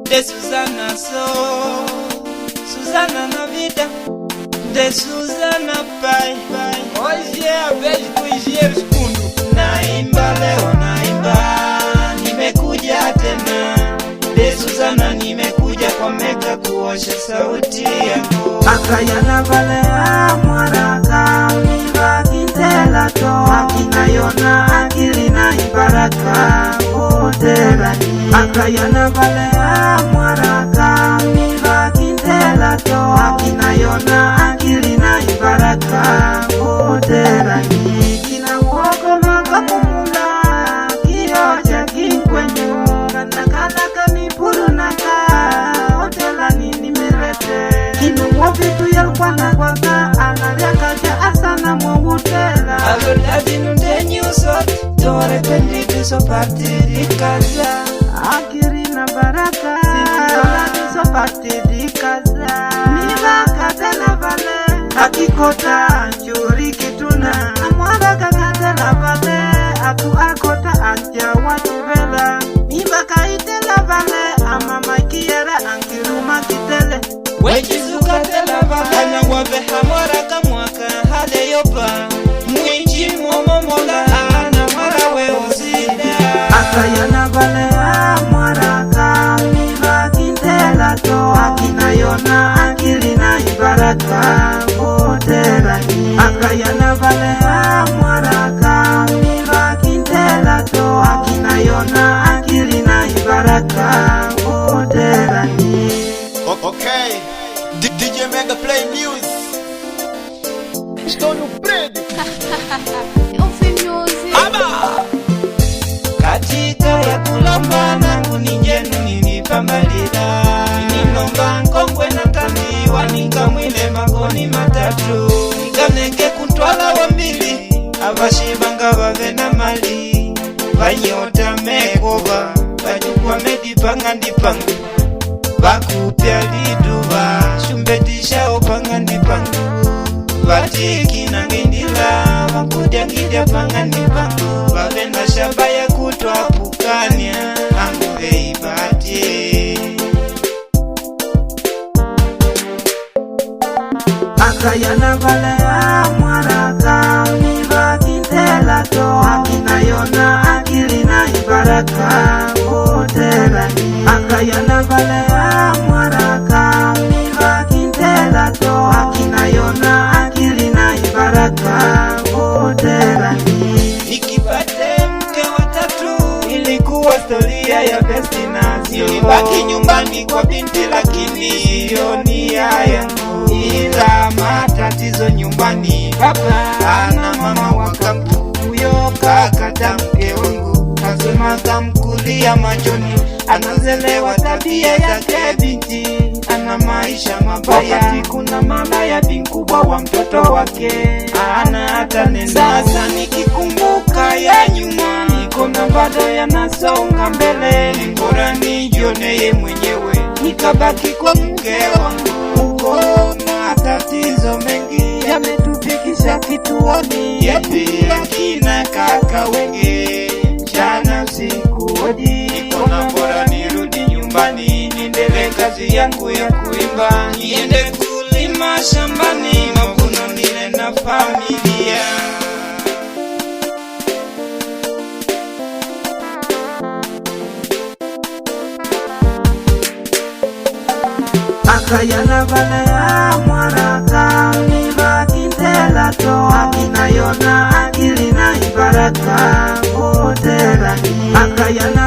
de Suzana Suzana na vida de Suzana pai. Hoje é a vez do engenheiro Escundo. Naimba leo naimba, nimekuja tena de Suzana, nimekuja kwa mega kuosha sauti yako. Akayana valea mwaraka miva kintela toa kinayona akili na ibaraka oterani. Akayana valea mwaraka miva kintela toa kinayona akili na ibaraka oterani. Kina uogo makamumula kioja kinkwenyu kanakana kanipuru naka oterani nimerete. Kinu wafitu yalkwana kwaka analiakaja asana mwutela. Aloladi nunde nyusot tore penditu so partiri kaza. Akiri na baraka aloladi so partiri kaza. Miva kata na vale akikota churi kituna. Amwara kakata na vale aku akota anja watu vela. Miva kaite na vale amama kiera angiruma kitele. Wejizuka tela vakana wabe hamwara kamwaka hale yopa mwinji momomola ana mwara we uzida. Akayana valea mwaraka miva kintela toa kinayona akili na ibaraka oterani. Akayana valea mwaraka miva kintela toa kinayona akili na ibaraka oterani. Okay, DJ Mega play music. Estou no prédio. Eu fui music. Aba! Katika ya kulamba nangu ninjenu nilipambalila. Ninomba nkongwe na tamiwa nikamwile magoni matatu. Nikamnenge kuntwala wa mbili abashibanga bave na mali. Banyota mekoba bajukwa medipanga ndipanga. Bakupya liduva shumbetisha opanga ndipangu. Batiki na ngendila bakudya ngidya panga ndipangu. Bavenda shabaya kutwa pukanya angu veibati. Akayana valea mwaraka miva kintela toa kinayona akili na ibaraka oterani. Akayana valea mwaraka miva kintela toa kinayona akili na ibaraka oterani. Nikipate mke watatu ilikuwa historia ya Festina. Nilibaki nyumbani kwa binti lakini hiyo ni yangu. Ila matatizo nyumbani, baba ana mama wakampu. Huyo kakata mke wangu kasema kamkulia machoni. Anazelewa tabia yake binti, ana maisha mabaya. Wakati kuna malaya binkubwa wa mtoto wake ana hata neno. Sasa nikikumbuka ya nyuma nikona bado yanasonga mbele. Bora nijioneye mwenyewe nikabaki kwa mke wangu. Uko matatizo mengi yametupikisha kituoni. Yepi akina kaka wenge jana usiku hodi. Nikona bora nirudi nyumbani niendele kazi yangu ya kuimba. Niende kulima shambani mavuno nile na familia. Akayana valea mwaraka miva kintela toa kinayona akili na ibaraka oterani. Akayana